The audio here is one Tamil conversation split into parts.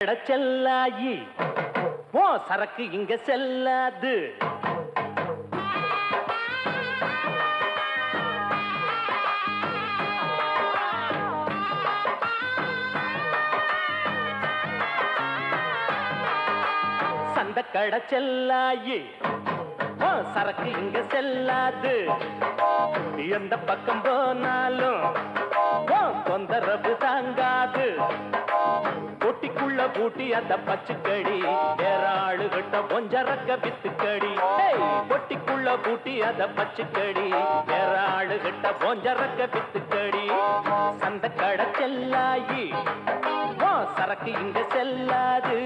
செல்லாயி ஓ சரக்கு இங்க செல்லாது. சந்த கடை செல்லாயி ஓ சரக்கு இங்க செல்லாது. எந்த பக்கம் போனாலும் தொந்தரவு தாங்காது. பொட்டிக்குள்ள பூட்டி அந்த பச்சுக்கடி வேற ஆளுகிட்ட பொஞ்சரக்க வித்துக்கடி. பொட்டிக்குள்ள பூட்டி அந்த பச்சுக்கடி வேற ஆளுகிட்ட பொஞ்சரக்க வித்துக்கடி. சந்த கடை செல்லாயி ஓ சரக்கு இங்க செல்லாது.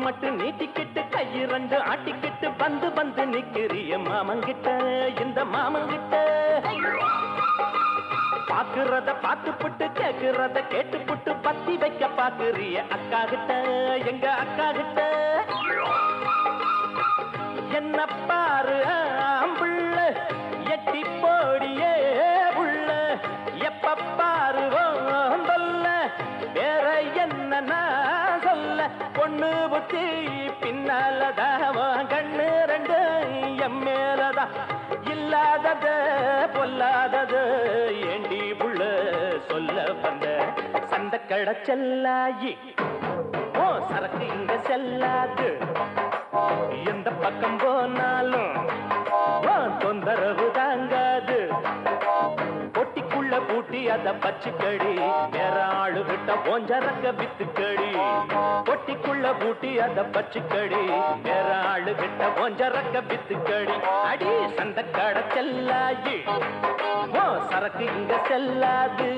மட்டும் நீட்டிக்கிட்டு கையிரண்டு ஆட்டிக்கிட்டு வந்து வந்து நிக்கிறிய மாமங்கிட்ட. இந்த மாமங்கிட்ட பாக்குறத பார்த்துப்புட்டு கேக்குறத கேட்டுப்புட்டு பத்தி வைக்க பாக்குறிய அக்கா கிட்ட. எங்க அக்கா கிட்ட என்ன பாரு ஆம்புள்ள எட்டி போடியே உள்ள எப்ப பாருவோம் சொல்ல வேற என்ன சொல்ல. பொண்ணு புத்தி பின்னாலதான் கண்ணு ரெண்டு எம்மேலதான் இல்லாதது பொல்லாதது ஏண்டி புள்ள சொல்ல வந்த. சந்த கடை செல்லாயி ஓ சரக்கு இங்க செல்லாது. எந்த பக்கம் போனாலும் தொந்தரவு தாங்காது. பொட்டிக்குள்ள பூட்டி அத பச்சுக்கடி வேற ஆளுகிட்ட போஞ்சரக்க வித்துக்கடி. பொட்டிக்குள்ள பூட்டி அத பச்சுக்கடி வேற ஆளுகிட்ட போஞ்சரக்க வித்துக்கடி. அடி சந்த கடை செல்லாயி ஓ சரக்கு இங்க செல்லாது.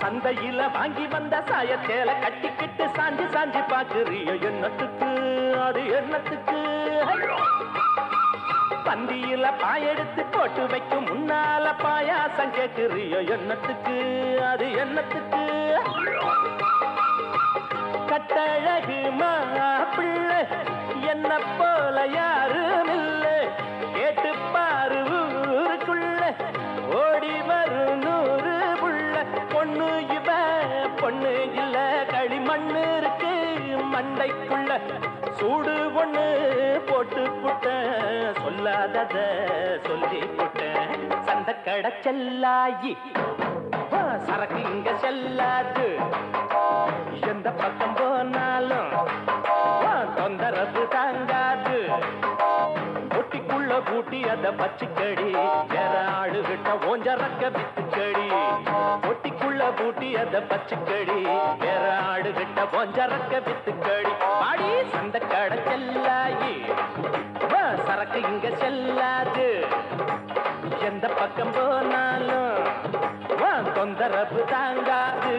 சந்தையில வாங்கி வந்த சாயத்தேல கட்டிக்கிட்டு சாஞ்சி சாஞ்சி பாக்குறிய எண்ணத்துக்கு அது எண்ணத்துக்கு. பந்தியில பாயெடுத்து போட்டு வைக்கும் முன்னால பாயாசம் கேக்குறிய எண்ணத்துக்கு அது எண்ணத்துக்கு. கட்டழகு மாப்பிள்ளை என்ன போல யாரும் இல்லை கேட்டு பாரு ஊருக்குள்ள ஓடி வரும் 100 புள்ள. பொண்ணு இவ பொண்ணு இல்ல களிமண்ணு இருக்கு மண்டைக்குள்ள. சூடு ஒண்ணு போட்டு புட்ட சொல்லாதத சொல்லி புட்ட. சந்த கடை செல்லாயி சரக்கு இங்க செல்லாது. எந்த பக்கம் போனாலும் தொந்தரவு தாங்காது. பொட்டிக்குள்ள பூட்டி அத பச்சுக்கடி வேற ஆளுகிட்ட ஓஞ்சரக்க வித்துக்கடி. பொட்டிக்குள்ள பூட்டி அத பச்சுக்கடி வேற ஆளுகிட்ட ஓஞ்சரக்க வித்துக்கடி. பாடி சந்த கடை செல்லாயி சரக்கு இங்க செல்லாது. எந்த பக்கம் போனாலும் தொந்தரவு தாங்காது.